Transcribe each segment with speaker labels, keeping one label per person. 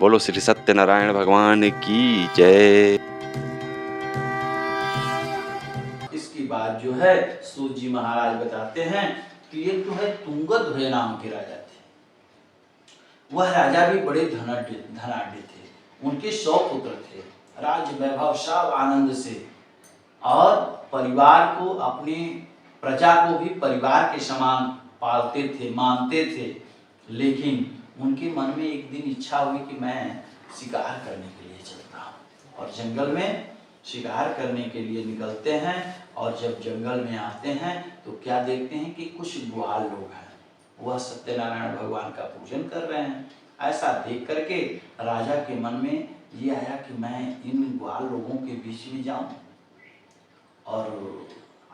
Speaker 1: बोलो श्री सत्यनारायण भगवान की जय।
Speaker 2: इसकी बात जो है सूत जी महाराज बताते हैं कि ये तो है तुंगध्वज नाम के राजा थे। वह राजा भी बड़े धनाढ्य थे। उनके 100 पुत्र थे। राज्य वैभव सब आनंद से, और परिवार को, अपनी प्रजा को भी परिवार के समान पालते थे, मानते थे। लेकिन उनके मन में एक दिन इच्छा हुई कि मैं शिकार करने के लिए चलता हूँ। और जंगल में शिकार करने के लिए निकलते हैं। और जब जंगल में आते हैं तो क्या देखते हैं कि कुछ ग्वाल लोग हैं, वह सत्यनारायण भगवान का पूजन कर रहे हैं। ऐसा देख करके राजा के मन में ये आया कि मैं इन ग्वाल लोगों के बीच में जाऊं, और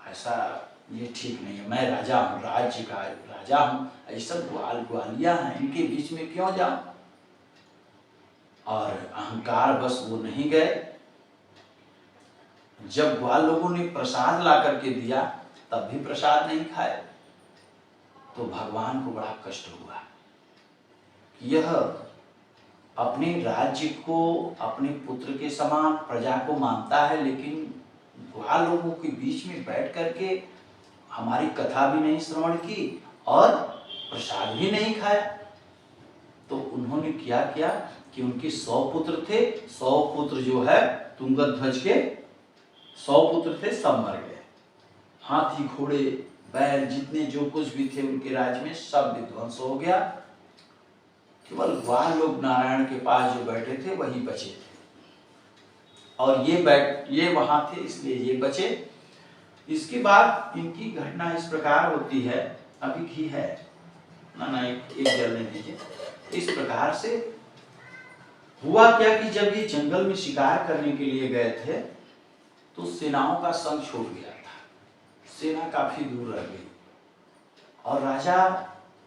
Speaker 2: ऐसा ये ठीक नहीं है। मैं राजा हूँ, राज्य का राजा हूँ, ऐसा ग्वाल ग्वालिया हैं, इनके बीच में क्यों जाऊं। और अहंकार बस वो नहीं गए। जब ग्वाल लोगों ने प्रसाद ला करके दिया तब भी प्रसाद नहीं खाए, तो भगवान को बड़ा कष्ट हुआ। यह अपने राज्य को अपने पुत्र के समान प्रजा को मानता है, लेकिन ग्वाल लोगों के बीच में बैठ करके हमारी कथा भी नहीं श्रवण की और प्रसाद भी नहीं खाया। तो उन्होंने क्या किया कि उनके 100 पुत्र थे। 100 पुत्र जो है तुंगध्वज के 100 पुत्र थे, सब मर गए। हाथी घोड़े बैल जितने जो कुछ भी थे उनके राज्य में सब विध्वंस हो गया। केवल ग्वाल लोग नारायण के पास जो बैठे थे वही बचे थे, और ये वहां थे इसलिए ये बचे। इसके बाद इनकी घटना इस प्रकार होती है, अभी घी है ना एक जलने दीजिए। इस प्रकार से हुआ क्या कि जब ये जंगल में शिकार करने के लिए गए थे तो सेनाओं का संग छूट गया था। सेना काफी दूर रह गई और राजा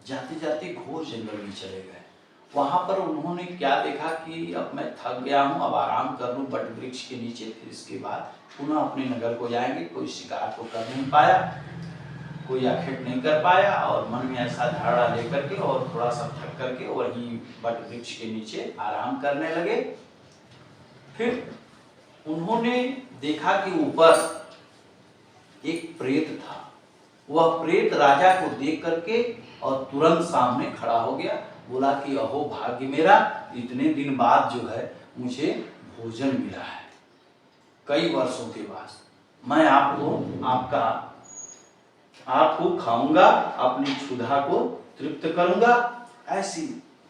Speaker 2: जाते जाते घोर जंगल में चले गए। वहां पर उन्होंने क्या देखा कि अब मैं थक गया हूं, अब आराम कर लूं वट वृक्ष के नीचे, फिर इसके बाद पुनः अपने नगर को जाएंगे। कोई शिकार तो कर नहीं पाया, कोई आखेट नहीं कर पाया, और मन में ऐसा धारणा लेकर के और थोड़ा सा थक करके वहीं वट वृक्ष के नीचे आराम करने लगे। फिर उन्होंने देखा कि ऊपर एक प्रेत था। वह प्रेत राजा को देख करके और तुरंत सामने खड़ा हो गया। बोला कि अहो भाग्य मेरा, इतने दिन बाद जो है मुझे भोजन मिला है, कई वर्षों के बाद। मैं आपको खाऊंगा, अपनी क्षुधा को तृप्त करूंगा। ऐसी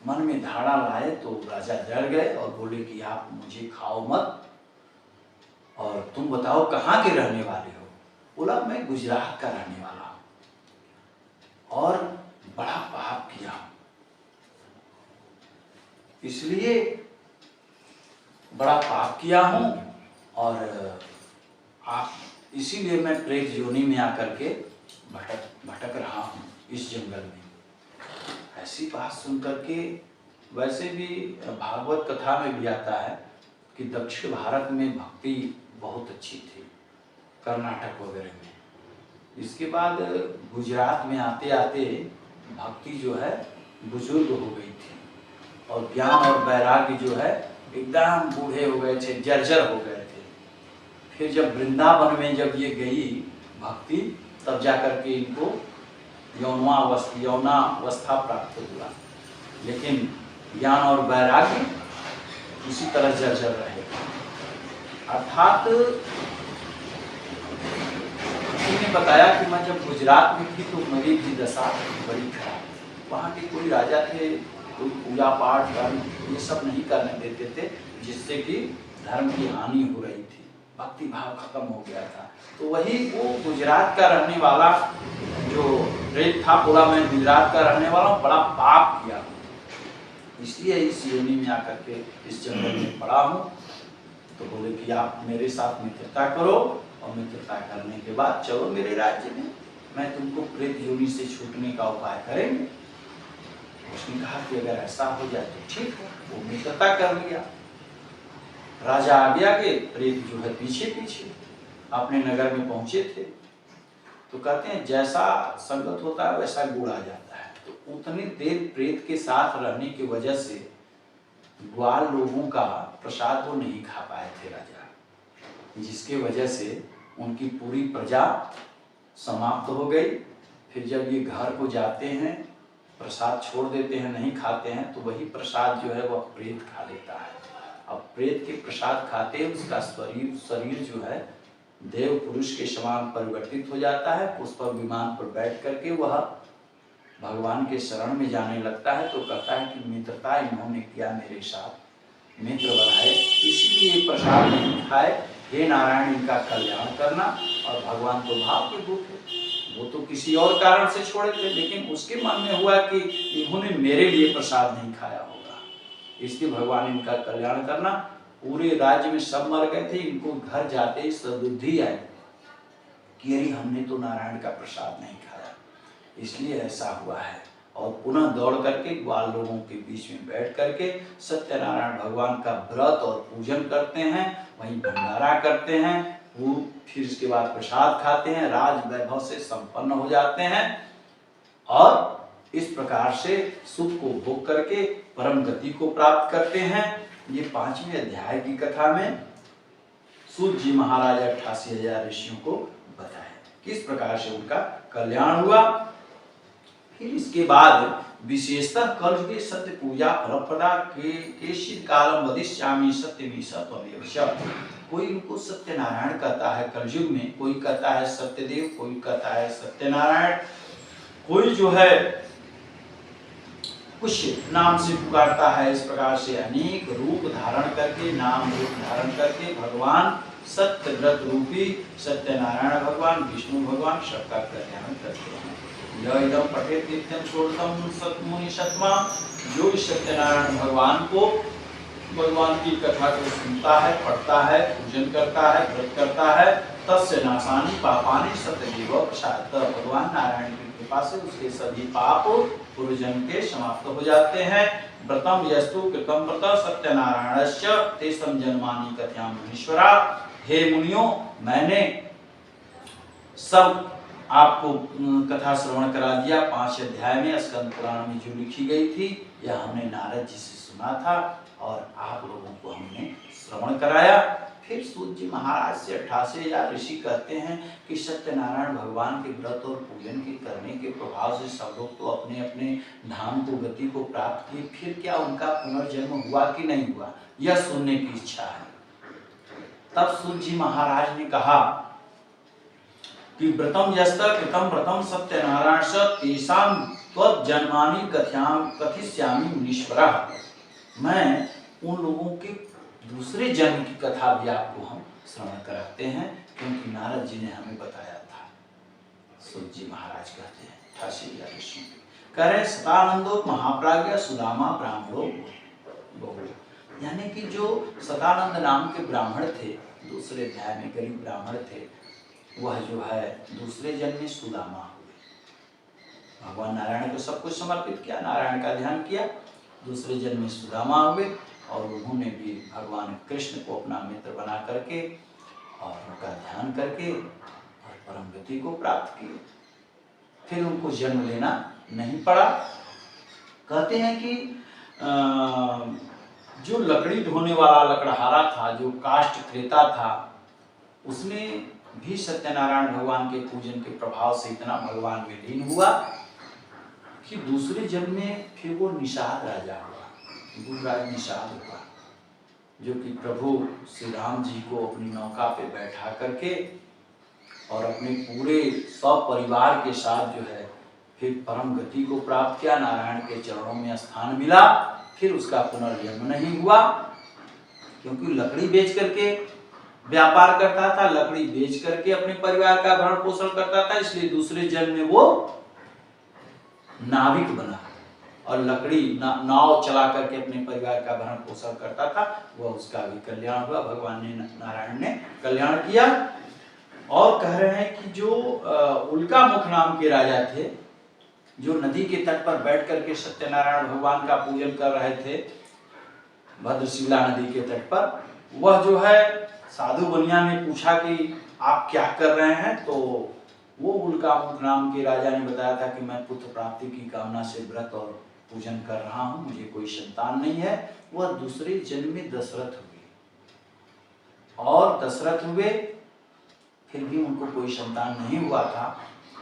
Speaker 2: मन में धारणा लाए तो राजा डर गए और बोले कि आप मुझे खाओ मत, और तुम बताओ कहाँ के रहने वाले हो। बोला मैं गुजरात का रहने वाला हूं और बड़ा पाप किया हूं, इसलिए बड़ा पाप किया हूं, और आप इसीलिए मैं प्रेत योनि में आकर के भटक रहा हूं इस जंगल में। ऐसी बात सुनकर के, वैसे भी भागवत कथा में भी आता है कि दक्षिण भारत में भक्ति बहुत अच्छी थी, कर्नाटक वगैरह में। इसके बाद गुजरात में आते आते भक्ति जो है बुजुर्ग हो गई थी, और ज्ञान और वैराग्य जो है एकदम बूढ़े हो गए थे, जर्जर हो गए थे। फिर जब वृंदावन में जब ये गई भक्ति, तब जाकर के इनको यौनावस्था प्राप्त हुआ, लेकिन ज्ञान और वैराग्य इसी तरह जर्जर रहे। अर्थात किसी ने बताया कि मैं जब गुजरात में थी तो मेरी भी दशा बड़ी खराब। वहाँ के कोई राजा थे, कोई पूजा पाठ धर्म ये सब नहीं करने देते थे, जिससे कि धर्म की हानि हो रही थी, भक्ति भाव खत्म हो गया था। तो वही वो गुजरात का रहने वाला जो प्रेत था, बोला मैं गुजरात का रहने वाला हूँ, बड़ा पाप किया, इसलिए इस योनि में आकर के इस जंगल में पड़ा हूँ। तो बोले कि आप मेरे साथ मित्रता करो, और मित्रता करने के बाद चलो मेरे राज्य में, मैं तुमको प्रेत योनि से छूटने का उपाय करेंगे। उसने कहा कि अगर ऐसा हो जाए तो ठीक है। वो मित्रता कर लिया। राजा आगे आगे, प्रेत जो है पीछे पीछे अपने नगर में पहुंचे थे। तो कहते हैं जैसा संगत होता है वैसा गुण आ जाता है। तो उतनी देर प्रेत के साथ रहने की वजह से ग्वाल लोगों का प्रसाद वो नहीं खा पाए थे राजा, जिसके वजह से उनकी पूरी प्रजा समाप्त हो गई। फिर जब ये घर को जाते हैं, प्रसाद छोड़ देते हैं, नहीं खाते हैं, तो वही प्रसाद जो है वह प्रेत खा लेता है। अब प्रेत के प्रसाद खाते उसका शरीर जो है देव पुरुष के समान परिवर्तित हो जाता है। उस पर विमान पर बैठ करके वह भगवान के शरण में जाने लगता है। तो कहता है कि मित्रता इन्होंने किया मेरे साथ, मित्र बनाए, इसीलिए प्रसाद नहीं खाए। हे नारायण, इनका कल्याण करना। और भगवान तो भाव के भूत है, वो तो किसी और कारण से छोड़े थे, लेकिन उसके मन में हुआ कि इन्होंने मेरे लिए प्रसाद नहीं खाया होगा, इसलिए भगवान इनका कल्याण करना। पूरे राज्य में सब मर गए थे, इनको घर जाते ही सदबुद्धि आई कि अरे हमने तो नारायण का प्रसाद नहीं खाया, इसलिए ऐसा हुआ है। और पुनः दौड़ करके ग्वाल लोगों के बीच में बैठ करके सत्यनारायण भगवान का व्रत और पूजन करते हैं, वहीं भंडारा करते हैं। वो फिर इसके बाद प्रसाद खाते हैं, राज वैभव से संपन्न हो जाते हैं और इस प्रकार से सुख को भोग करके परम गति को प्राप्त करते हैं। ये 5वें अध्याय की कथा में सूत जी महाराज 88,000 ऋषियों को बताए किस प्रकार से उनका कल्याण हुआ। फिर इसके बाद विशेषतः कल के सत्य पूजा फलप्रदा के शीत कालम वदिष्यामि सत्यमी सत्वमेव। कोई उनको सत्यनारायण कहता है कलयुग में, कोई कहता है सत्यदेव, कोई कहता है सत्यनारायण, कोई जो है कुछ नाम से पुकारता है। इस प्रकार से अनेक रूप धारण करके, नाम रूप धारण करके भगवान सत्य व्रत रूपी सत्यनारायण भगवान, विष्णु भगवान सबका कल्याण करते हैं। यह इदम पठेत नित्यं षोडशं सत्मुनि शतमा, जो इस सत्यनारायण भगवान को, भगवान की कथा को सुनता है, पढ़ता है, पूजन करता है, व्रत करता है, तस्य नाशानि पापानि सत्यदेव प्रसाद। भगवान नारायण की कृपा से उसके सभी पाप पूर्वजन्म के समाप्त हो जाते हैं। व्रतम यस्तु कृतम व्रत सत्यनारायणस्य तेषां जन्मानि कथयामि मुनीश्वरा। हे मुनियों, मैंने सब आपको कथा श्रवण करा दिया। 5 अध्याय में स्कंद पुराण में जो लिखी गई थी, यह हमने नारद जी से सुना था और आप लोगों को हमने श्रवण कराया। फिर सूत जी महाराज से 88,000 ऋषि कहते हैं कि सत्यनारायण भगवान के व्रत और पूजन के करने के प्रभाव से सब लोग तो अपने अपने धाम को, गति को प्राप्त किए, फिर क्या उनका पुनर्जन्म हुआ कि नहीं हुआ, यह सुनने की इच्छा है। तब सूत जी महाराज ने कहा कि व्रतम यस्त कृतम व्रतम सत्यनारायण स तेषां त्वज्जन्मानि कथिष्यामि मुनीश्वरः। मैं उन लोगों के दूसरे जन्म की कथा भी आपको हम श्रवण कराते हैं, क्योंकि नारद जी ने हमें बताया था। सूत जी महाराज कहते हैं 88,000 ऋषियों कह रहे सदानंदो महाप्राज्ञ सुदामा ब्राह्मणो बहु, यानी कि जो सदानंद नाम के ब्राह्मण थे, दूसरे अध्याय में गरीब ब्राह्मण थे, वह जो है दूसरे जन्म में सुदामा हुए। भगवान नारायण को सब कुछ समर्पित किया, नारायण का ध्यान किया, दूसरे जन्म में सुदामा हुए और उन्होंने भी भगवान कृष्ण को अपना मित्र बना करके और उनका ध्यान करके और परम गति को प्राप्त किए। फिर उनको जन्म लेना नहीं पड़ा। कहते हैं कि जो लकड़ी ढोने वाला लकड़हारा था, जो काष्ठ क्रेता था, उसने भी सत्यनारायण भगवान के पूजन के प्रभाव से इतना भगवान में लीन हुआ कि दूसरे जन्म में फिर वो निषाद राजा हुआ, गुरुराज निषाद हुआ, जो कि प्रभु श्री राम जी को अपनी नौका पे बैठा करके और अपने पूरे सब परिवार के साथ जो है फिर परम गति को प्राप्त किया, नारायण के चरणों में स्थान मिला। फिर उसका पुनर्जन्म नहीं हुआ, क्योंकि लकड़ी बेच करके व्यापार करता था, लकड़ी बेच करके अपने परिवार का भरण पोषण करता था, इसलिए दूसरे जन्म में वो नाविक बना और लकड़ी नाव चला करके अपने परिवार का भरण पोषण करता था। वह उसका भी कल्याण हुआ, भगवान ने, नारायण ने कल्याण किया। और कह रहे हैं कि जो उल्का मुख नाम के राजा थे, जो नदी के तट पर बैठ करके सत्यनारायण भगवान का पूजन कर रहे थे, भद्रशिला नदी के तट पर, वह जो है साधु बनिया ने पूछा कि आप क्या कर रहे हैं, तो वो उल्का मुख नाम के राजा ने बताया था कि मैं पुत्र प्राप्ति की कामना से व्रत और पूजन कर रहा हूँ, मुझे कोई संतान नहीं है। वह दूसरे जन्म में दशरथ हुए, और दशरथ हुए फिर भी उनको कोई संतान नहीं हुआ था।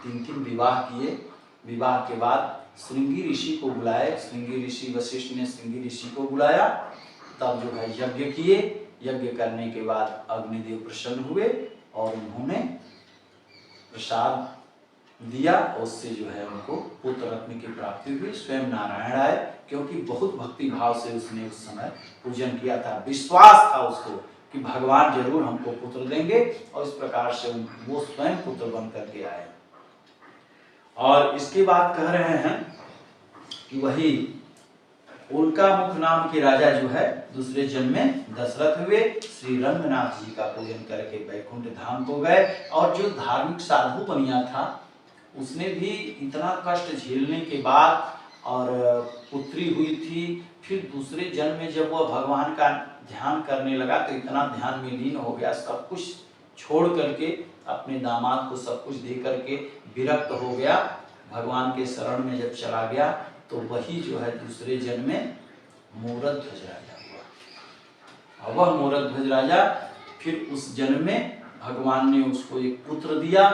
Speaker 2: 3 विवाह किए। विवाह के बाद श्रृंगी ऋषि को बुलाए, श्रृंगी ऋषि वशिष्ठ ने श्रृंगी ऋषि को बुलाया, तब जो है यज्ञ किए। यज्ञ करने के बाद अग्निदेव प्रसन्न हुए और उन्होंने प्रसाद दिया, उससे जो है उनको पुत्र रत्न की प्राप्ति हुई। स्वयं नारायण आए, क्योंकि बहुत भक्ति भाव से उसने उस समय पूजन किया था, विश्वास था उसको कि भगवान जरूर हमको पुत्र देंगे, और इस प्रकार से वो स्वयं पुत्र बन करके आए। और इसके बाद कह रहे हैं कि वही उनका मुख नाम के राजा जो है दूसरे जन्म में दशरथ हुए, श्री रंगनाथ जी का पूजन करके वैकुंठ धाम को गए। और जो धार्मिक साधु बनिया था, उसने भी इतना कष्ट झेलने के बाद और पुत्री हुई थी, फिर दूसरे जन्म में जब वह भगवान का ध्यान करने लगा तो इतना ध्यान में लीन हो गया, सब कुछ छोड़ करके अपने दामाद को सब कुछ दे करके विरक्त हो गया। भगवान के शरण में जब चला गया तो वही जो है दूसरे जन्म में मूरध्वज राजा हुआ। और वह मूरध्वज राजा फिर उस जन्म में भगवान ने उसको एक पुत्र दिया,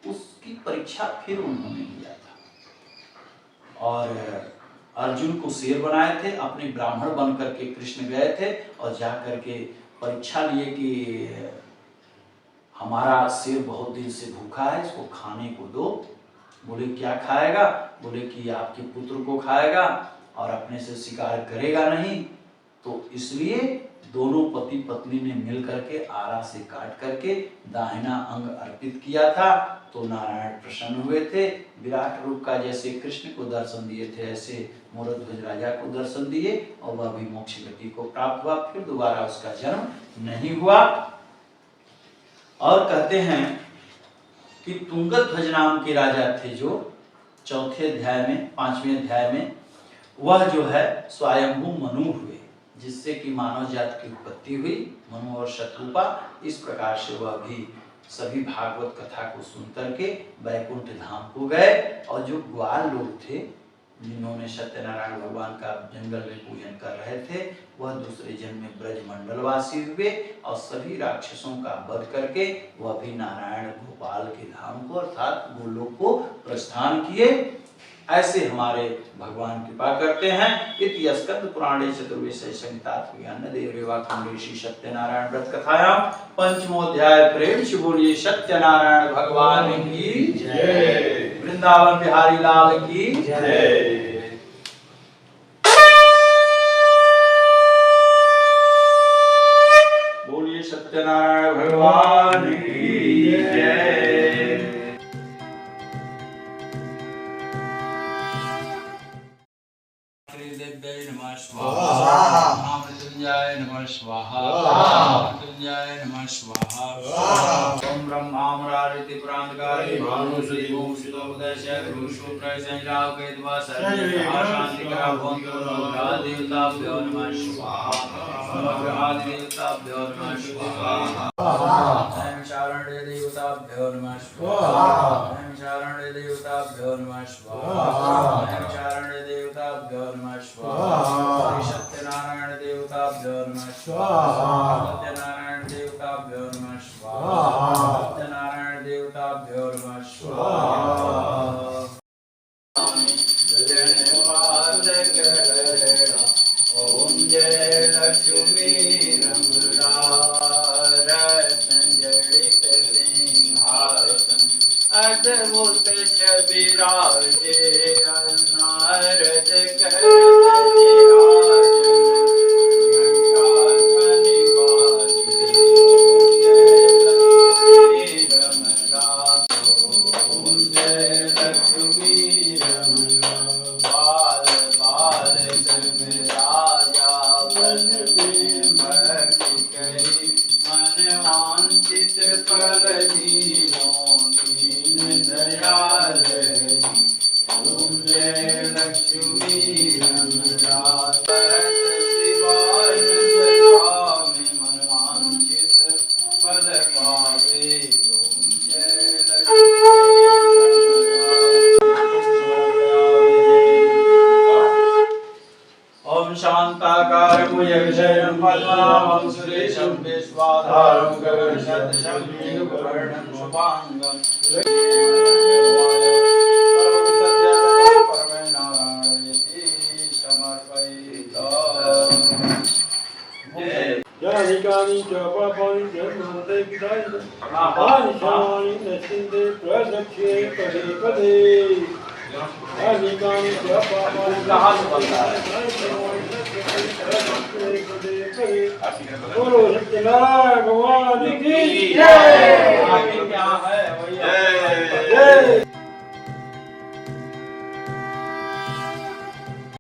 Speaker 2: उसकी परीक्षा फिर उन्होंने लिया था। और अर्जुन को शेर बनाए थे, अपने ब्राह्मण बन करके कृष्ण गए थे और जा करके परीक्षा लिए कि हमारा शेर बहुत दिन से भूखा है, इसको खाने को दो। बोले क्या खाएगा? बोले कि आपके पुत्र को खाएगा और अपने से शिकार करेगा नहीं। तो इसलिए दोनों पति पत्नी ने मिल करके आरा से काट करके दाहिना अंग अर्पित किया था। तो नारायण प्रसन्न हुए थे, विराट रूप का जैसे कृष्ण को दर्शन दिए थे ऐसे मूरध्वज राजा को दर्शन दिए, और वह भी मोक्ष गति को प्राप्त हुआ, फिर दोबारा उसका जन्म नहीं हुआ। और कहते हैं कि तुंगध्वज नाम के राजा थे जो 4थे अध्याय में 5वें अध्याय में, वह जो है स्वयंभू मनु हुए, जिससे कि मानव जाति की उत्पत्ति हुई, मनु और शत्रुपा। इस प्रकार से वह भी सभी भागवत कथा को सुन करके वैकुंठ धाम को गए। और जो ग्वाल लोग थे जिन्होंने सत्यनारायण भगवान का जंगल में पूजन कर रहे थे, वह दूसरे जन्म में ब्रजमंडल वासी हुए और सभी राक्षसों का वध करके वह भी नारायण गोपाल के धाम को अर्थात गोलोक को प्रस्थान किए। ऐसे हमारे भगवान कृपा करते हैं। इति स्कंद पुराणे चतुर्विशे संहितात्मज्ञानदेवरेवाखंडे श्री सत्यनारायण व्रत कथायां 5वां अध्याय प्रेम से बोलिए सत्यनारायण भगवान की जय, वृंदावन बिहारी लाल की जय। बोलिए सत्यनारायण भगवान की जय। नमः स्वाहा, मृत्युंजय नमः स्वाहा, मृत्युंजय नमः स्वाहा। ओम ब्रह्मा मुरारिति पुराणकारी भानुसुति ओम शितोपदेशय गुरुषु प्रसंज्ञाव केतवा सर्वे शांतिकरा भवन्तु। ग्रह देवताभ्यो नमः स्वाहा, ग्रह देवताभ्यो नमः स्वाहा। ओम शरण्य देवताभ्यो नमः स्वाहा, ओम शरण्य देवताभ्यो नमः स्वाहा, ओम शरण्य देवताभ्यो नमः स्वाहा। सत्यनारायण देवताभ्यो नमः स्वाहा, सत्यनारायण देवताभ्यो नमः स्वाहा, सत्यनारायण देवताभ्यो नमः स्वाहा। ओम जय लक्ष्मी रमणा रत्नजड़ित सिंहासन अद्भुत छविराजे अनारद पद्मनाभं सुरेशं विश्वाधारं गगनसदृशं मेघवर्णं शुभांगं
Speaker 3: Janikani Japapani Janmante Vidai Ani Shamani Nashinde Prasakshye Pade Pade Janikani Japapani
Speaker 2: कहाँ से बनता है?
Speaker 3: बोलो सत्यनारायण भगवान की जय।